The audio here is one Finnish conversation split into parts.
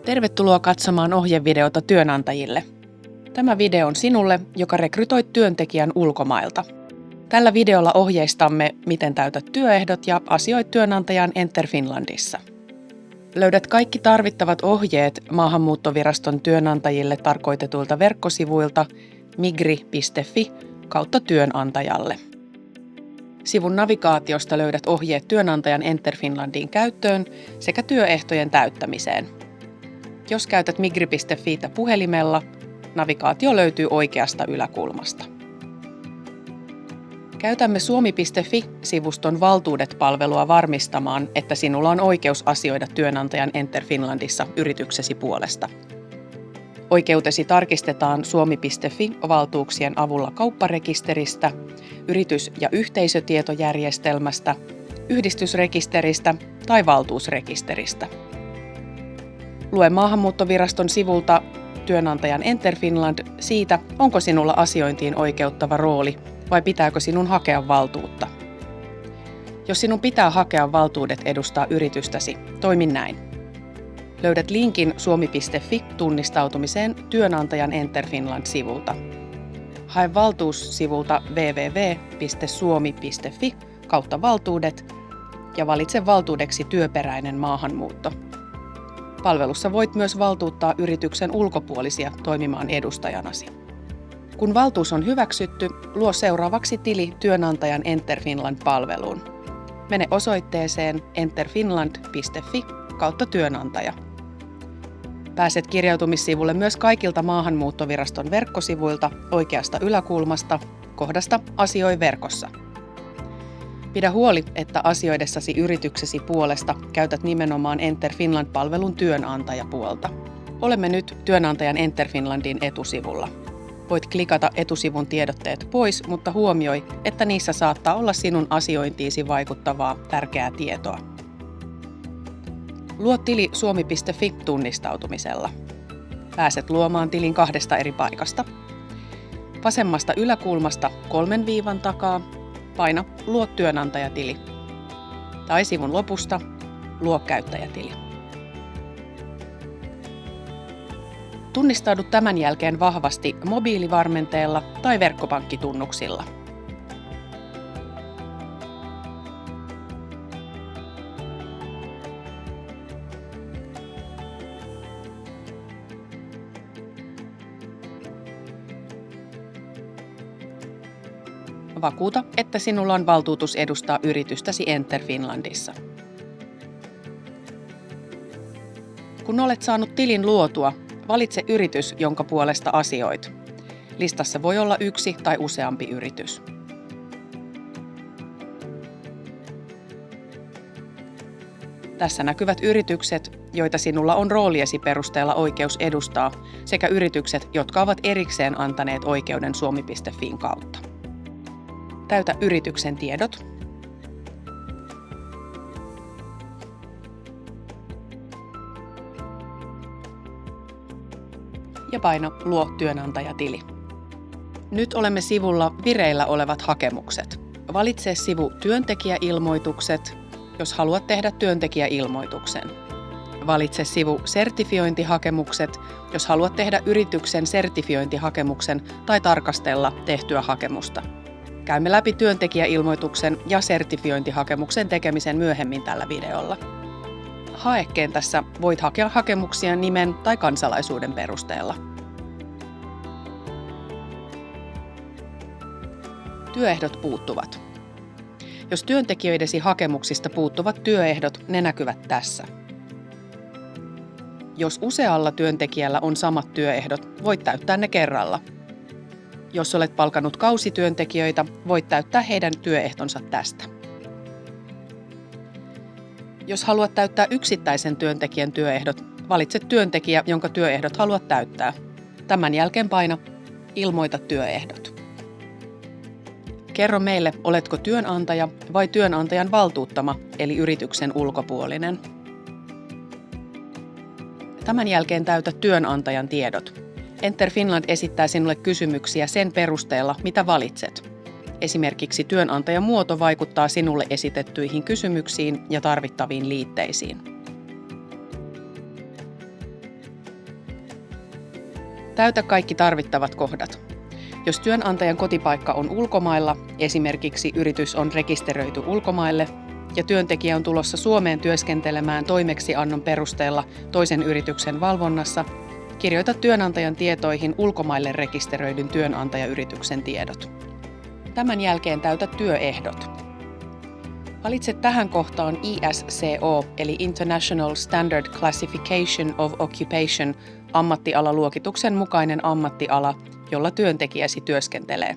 Tervetuloa katsomaan ohjevideota työnantajille. Tämä video on sinulle, joka rekrytoit työntekijän ulkomailta. Tällä videolla ohjeistamme, miten täytät työehdot ja asioit työnantajan Enter Finlandissa. Löydät kaikki tarvittavat ohjeet Maahanmuuttoviraston työnantajille tarkoitetuilta verkkosivuilta migri.fi/työnantajalle. Sivun navigaatiosta löydät ohjeet työnantajan Enter Finlandin käyttöön sekä työehtojen täyttämiseen. Jos käytät migri.fiitä puhelimella, navigaatio löytyy oikeasta yläkulmasta. Käytämme suomi.fi-sivuston valtuudet-palvelua varmistamaan, että sinulla on oikeus asioida työnantajan Enter Finlandissa yrityksesi puolesta. Oikeutesi tarkistetaan suomi.fi-valtuuksien avulla kaupparekisteristä, yritys- ja yhteisötietojärjestelmästä, yhdistysrekisteristä tai valtuusrekisteristä. Lue Maahanmuuttoviraston sivulta työnantajan Enter Finland siitä, onko sinulla asiointiin oikeuttava rooli vai pitääkö sinun hakea valtuutta. Jos sinun pitää hakea valtuudet edustaa yritystäsi, toimi näin. Löydät linkin suomi.fi-tunnistautumiseen työnantajan Enter Finland-sivulta. Hae valtuus sivulta www.suomi.fi/valtuudet ja valitse valtuudeksi työperäinen maahanmuutto. Palvelussa voit myös valtuuttaa yrityksen ulkopuolisia toimimaan edustajanasi. Kun valtuus on hyväksytty, luo seuraavaksi tili työnantajan Enter Finland-palveluun. Mene osoitteeseen enterfinland.fi/työnantaja. Pääset kirjautumissivulle myös kaikilta Maahanmuuttoviraston verkkosivuilta oikeasta yläkulmasta kohdasta Asioi verkossa. Pidä huoli, että asioidessasi yrityksesi puolesta käytät nimenomaan Enter Finland-palvelun työnantajapuolta. Olemme nyt työnantajan Enter Finlandin etusivulla. Voit klikata etusivun tiedotteet pois, mutta huomioi, että niissä saattaa olla sinun asiointiisi vaikuttavaa tärkeää tietoa. Luo tili suomi.fi-tunnistautumisella. Pääset luomaan tilin 2 eri paikasta. Vasemmasta yläkulmasta 3 viivan takaa paina Luo työnantajatili. Tai sivun lopusta Luo käyttäjätili. Tunnistaudu tämän jälkeen vahvasti mobiilivarmenteella tai verkkopankkitunnuksilla. Vakuuta, että sinulla on valtuutus edustaa yritystäsi Enter Finlandissa. Kun olet saanut tilin luotua, valitse yritys, jonka puolesta asioit. Listassa voi olla 1 tai useampi yritys. Tässä näkyvät yritykset, joita sinulla on rooliesi perusteella oikeus edustaa, sekä yritykset, jotka ovat erikseen antaneet oikeuden suomi.fiin kautta. Täytä yrityksen tiedot. Ja paina Luo työnantajatili. Nyt olemme sivulla vireillä olevat hakemukset. Valitse sivu Työntekijäilmoitukset, jos haluat tehdä työntekijäilmoituksen. Valitse sivu Sertifiointihakemukset, jos haluat tehdä yrityksen sertifiointihakemuksen tai tarkastella tehtyä hakemusta. Käymme läpi työntekijäilmoituksen ja sertifiointihakemuksen tekemisen myöhemmin tällä videolla. Haekentässä voit hakea hakemuksia nimen tai kansalaisuuden perusteella. Työehdot puuttuvat. Jos työntekijöidesi hakemuksista puuttuvat työehdot, ne näkyvät tässä. Jos usealla työntekijällä on samat työehdot, voit täyttää ne kerralla. Jos olet palkannut kausityöntekijöitä, voit täyttää heidän työehtonsa tästä. Jos haluat täyttää yksittäisen työntekijän työehdot, valitse työntekijä, jonka työehdot haluat täyttää. Tämän jälkeen paina Ilmoita työehdot. Kerro meille, oletko työnantaja vai työnantajan valtuuttama, eli yrityksen ulkopuolinen. Tämän jälkeen täytä työnantajan tiedot. Enter Finland esittää sinulle kysymyksiä sen perusteella, mitä valitset. Esimerkiksi työnantajan muoto vaikuttaa sinulle esitettyihin kysymyksiin ja tarvittaviin liitteisiin. Täytä kaikki tarvittavat kohdat. Jos työnantajan kotipaikka on ulkomailla, esimerkiksi yritys on rekisteröity ulkomaille ja työntekijä on tulossa Suomeen työskentelemään toimeksiannon perusteella toisen yrityksen valvonnassa, kirjoita työnantajan tietoihin ulkomaille rekisteröidyn työnantajayrityksen tiedot. Tämän jälkeen täytä työehdot. Valitse tähän kohtaan ISCO eli International Standard Classification of Occupation ammattialaluokituksen mukainen ammattiala, jolla työntekijäsi työskentelee.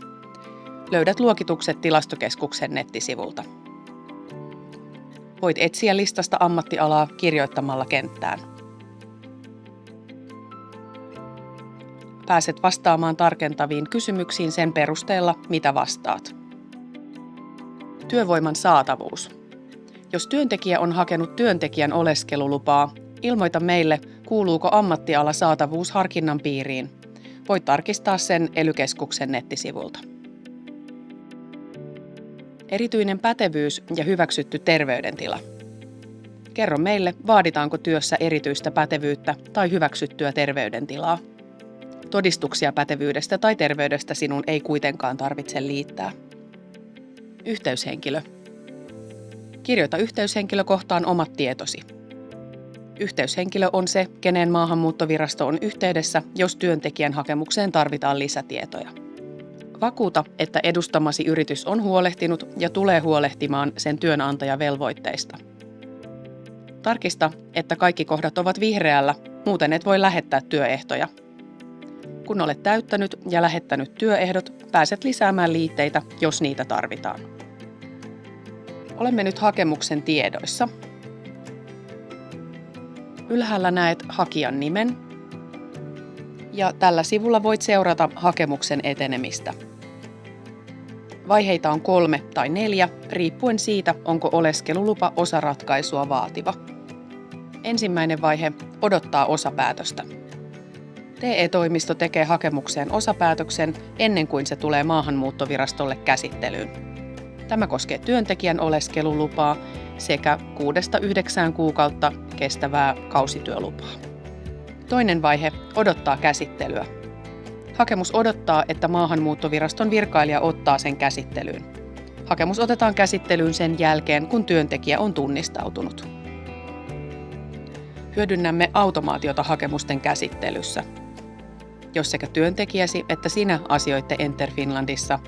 Löydät luokitukset Tilastokeskuksen nettisivulta. Voit etsiä listasta ammattialaa kirjoittamalla kenttään. Pääset vastaamaan tarkentaviin kysymyksiin sen perusteella, mitä vastaat. Työvoiman saatavuus. Jos työntekijä on hakenut työntekijän oleskelulupaa, ilmoita meille, kuuluuko ammattiala saatavuusharkinnan piiriin. Voit tarkistaa sen ELY-keskuksen nettisivulta. Erityinen pätevyys ja hyväksytty terveydentila. Kerro meille, vaaditaanko työssä erityistä pätevyyttä tai hyväksyttyä terveydentilaa. Todistuksia pätevyydestä tai terveydestä sinun ei kuitenkaan tarvitse liittää. Yhteyshenkilö. Kirjoita yhteyshenkilökohtaan omat tietosi. Yhteyshenkilö on se, keneen maahanmuuttovirasto on yhteydessä, jos työntekijän hakemukseen tarvitaan lisätietoja. Vakuuta, että edustamasi yritys on huolehtinut ja tulee huolehtimaan sen työnantajavelvoitteista. Tarkista, että kaikki kohdat ovat vihreällä, muuten et voi lähettää työehtoja. Kun olet täyttänyt ja lähettänyt työehdot, pääset lisäämään liitteitä, jos niitä tarvitaan. Olemme nyt hakemuksen tiedoissa. Ylhäällä näet hakijan nimen ja tällä sivulla voit seurata hakemuksen etenemistä. Vaiheita on 3 tai 4, riippuen siitä, onko oleskelulupa osaratkaisua vaativa. Ensimmäinen vaihe odottaa osapäätöstä. TE-toimisto tekee hakemukseen osapäätöksen ennen kuin se tulee maahanmuuttovirastolle käsittelyyn. Tämä koskee työntekijän oleskelulupaa sekä 6-9 kuukautta kestävää kausityölupaa. Toinen vaihe odottaa käsittelyä. Hakemus odottaa, että maahanmuuttoviraston virkailija ottaa sen käsittelyyn. Hakemus otetaan käsittelyyn sen jälkeen, kun työntekijä on tunnistautunut. Hyödynnämme automaatiota hakemusten käsittelyssä. Jos sekä työntekijäsi että sinä asioitte Enter Finlandissa,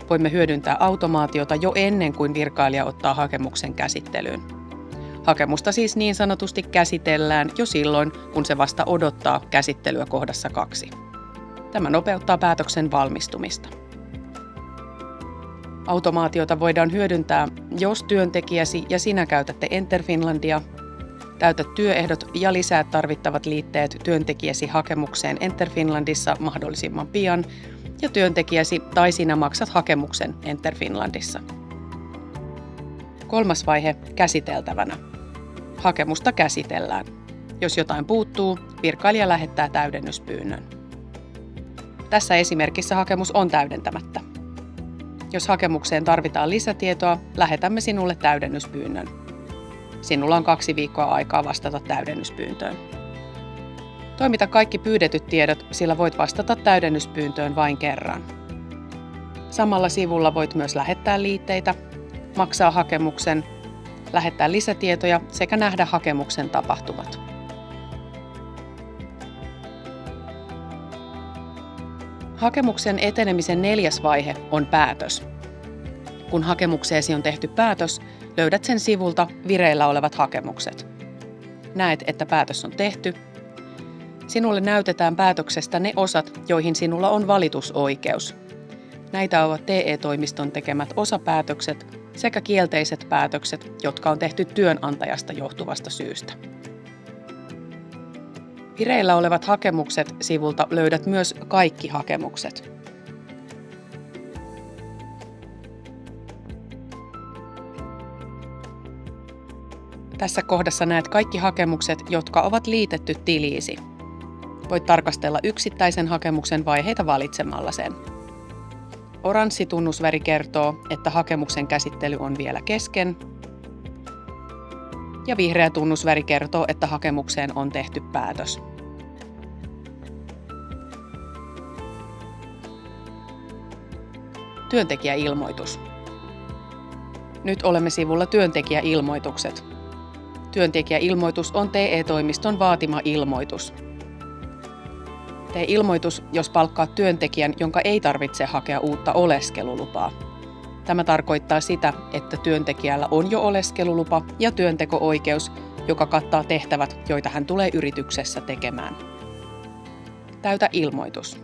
voimme hyödyntää automaatiota jo ennen kuin virkailija ottaa hakemuksen käsittelyyn. Hakemusta siis niin sanotusti käsitellään jo silloin, kun se vasta odottaa käsittelyä kohdassa 2. Tämä nopeuttaa päätöksen valmistumista. Automaatiota voidaan hyödyntää, jos työntekijäsi ja sinä käytätte Enter Finlandia, täytät työehdot ja lisäät tarvittavat liitteet työntekijäsi hakemukseen Enter Finlandissa mahdollisimman pian ja työntekijäsi tai sinä maksat hakemuksen Enter Finlandissa. Kolmas vaihe käsiteltävänä. Hakemusta käsitellään. Jos jotain puuttuu, virkailija lähettää täydennyspyynnön. Tässä esimerkissä hakemus on täydentämättä. Jos hakemukseen tarvitaan lisätietoa, lähetämme sinulle täydennyspyynnön. Sinulla on 2 viikkoa aikaa vastata täydennyspyyntöön. Toimita kaikki pyydetyt tiedot, sillä voit vastata täydennyspyyntöön vain kerran. Samalla sivulla voit myös lähettää liitteitä, maksaa hakemuksen, lähettää lisätietoja sekä nähdä hakemuksen tapahtumat. Hakemuksen etenemisen 4. vaihe on päätös. Kun hakemukseesi on tehty päätös, löydät sen sivulta vireillä olevat hakemukset. Näet, että päätös on tehty. Sinulle näytetään päätöksestä ne osat, joihin sinulla on valitusoikeus. Näitä ovat TE-toimiston tekemät osapäätökset sekä kielteiset päätökset, jotka on tehty työnantajasta johtuvasta syystä. Vireillä olevat hakemukset sivulta löydät myös kaikki hakemukset. Tässä kohdassa näet kaikki hakemukset, jotka ovat liitetty tiliisi. Voit tarkastella yksittäisen hakemuksen vaiheita valitsemalla sen. Oranssi tunnusväri kertoo, että hakemuksen käsittely on vielä kesken. Ja vihreä tunnusväri kertoo, että hakemukseen on tehty päätös. Työntekijäilmoitus. Nyt olemme sivulla Työntekijäilmoitukset. Työntekijäilmoitus on TE-toimiston vaatima ilmoitus. Tee ilmoitus, jos palkkaat työntekijän, jonka ei tarvitse hakea uutta oleskelulupaa. Tämä tarkoittaa sitä, että työntekijällä on jo oleskelulupa ja työnteko-oikeus, joka kattaa tehtävät, joita hän tulee yrityksessä tekemään. Täytä ilmoitus.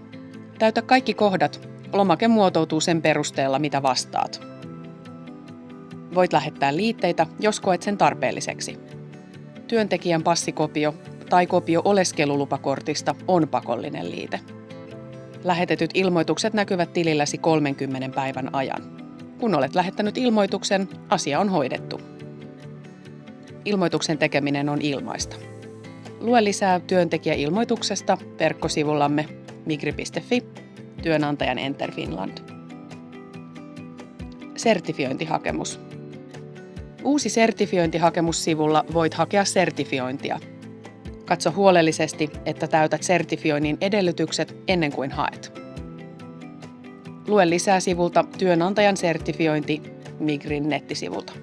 Täytä kaikki kohdat. Lomake muotoutuu sen perusteella, mitä vastaat. Voit lähettää liitteitä, jos koet sen tarpeelliseksi. Työntekijän passikopio tai kopio oleskelulupakortista on pakollinen liite. Lähetetyt ilmoitukset näkyvät tililläsi 30 päivän ajan. Kun olet lähettänyt ilmoituksen, asia on hoidettu. Ilmoituksen tekeminen on ilmaista. Lue lisää työntekijäilmoituksesta verkkosivullamme migri.fi, työnantajan Enter Finland. Sertifiointihakemus. Uusi sertifiointihakemussivulla voit hakea sertifiointia. Katso huolellisesti, että täytät sertifioinnin edellytykset ennen kuin haet. Lue lisää sivulta työnantajan sertifiointi Migrin nettisivulta.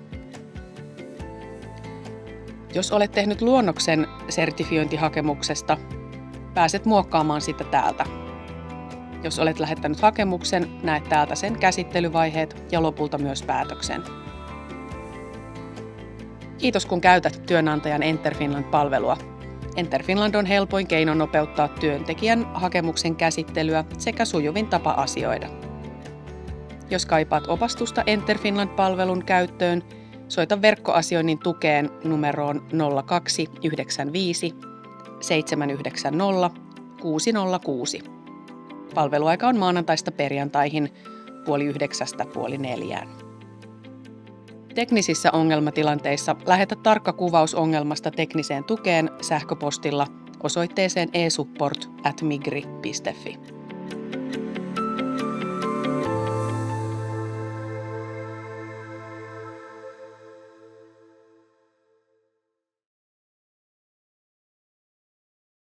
Jos olet tehnyt luonnoksen sertifiointihakemuksesta, pääset muokkaamaan sitä täältä. Jos olet lähettänyt hakemuksen, näet täältä sen käsittelyvaiheet ja lopulta myös päätöksen. Kiitos kun käytät työnantajan Enter Finland-palvelua. Enter Finland on helpoin keino nopeuttaa työntekijän hakemuksen käsittelyä sekä sujuvin tapa asioida. Jos kaipaat opastusta Enter Finland-palvelun käyttöön, soita verkkoasioinnin tukeen numeroon 0295 790 606. Palveluaika on maanantaista perjantaihin 8:30–4:30. Teknisissä ongelmatilanteissa lähetä tarkka kuvaus ongelmasta tekniseen tukeen sähköpostilla osoitteeseen esupport@migri.fi.